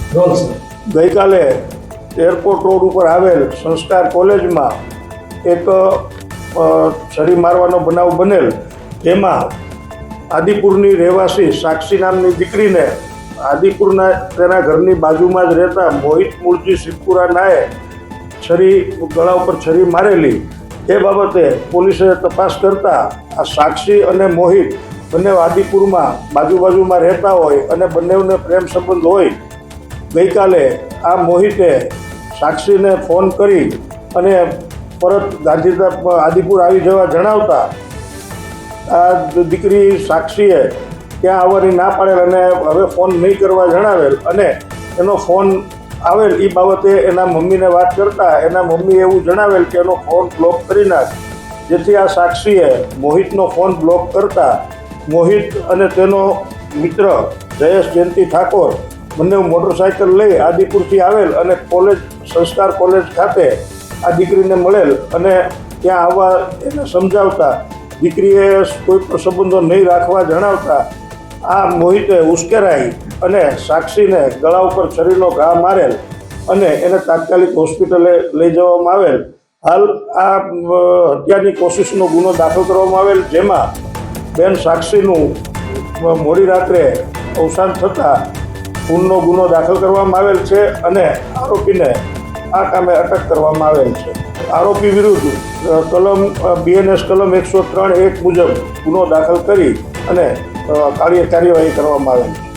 ગઈકાલે airport road ઉપર આવેલ સંસ્કાર કોલેજમાં એક છરી મારવાનો બનાવ બનેલ, જેમાં આદિપુરની રહેવાસી સાક્ષી નામની દીકરીને આદિપુરના તેના ઘરની બાજુમાં જ રહેતા મોહિત મૂળજી શિવપુરા નાએ ગળા ઉપર છરી મારેલી. એ બાબતે પોલીસે તપાસ કરતા આ સાક્ષી અને મોહિત બંને આદિપુરમાં બાજુમાં રહેતા હોય અને બંનેને પ્રેમ સંબંધ હોય. ગઈકાલે આ મોહિતે સાક્ષીને ફોન કરી અને પરત ગાંધીધામ આદિપુર આવી જવા જણાવતા આ દીકરી સાક્ષીએ ત્યાં આવવાની ના પાડેલ અને હવે ફોન નહીં કરવા જણાવેલ, અને એનો ફોન આવેલ એ બાબતે એના મમ્મીને વાત કરતા એના મમ્મીએ એવું જણાવેલ કે એનો ફોન બ્લોક કરી નાખ. જેથી આ સાક્ષીએ મોહિતનો ફોન બ્લોક કરતા મોહિત અને તેનો મિત્ર જયેશ જયંતિ ઠાકોર બંને મોટરસાઇકલ લઈ આદિપુરથી આવેલ અને સંસ્કાર કોલેજ ખાતે આ દીકરીને મળેલ અને ત્યાં આવવા એને સમજાવતા દીકરીએ કોઈ પણ સંબંધો નહીં રાખવા જણાવતા આ મોહિતે ઉશ્કેરાઈ અને સાક્ષીને ગળા ઉપર છરીનો ઘા મારેલ અને એને તાત્કાલિક હોસ્પિટલે લઈ જવામાં આવેલ. હાલ આ હત્યાની કોશિશનો ગુનો દાખલ કરવામાં આવેલ, જેમાં બેન સાક્ષીનું મોડી રાત્રે અવસાન થતાં ખૂનનો ગુનો દાખલ કરવામાં આવેલ છે અને આરોપીને આ કામે અટક કરવામાં આવેલ છે. આરોપી વિરુદ્ધ કલમ BNS કલમ 103(1) મુજબ ગુનો દાખલ કરી અને કાર્યવાહી કરવામાં આવેલ છે.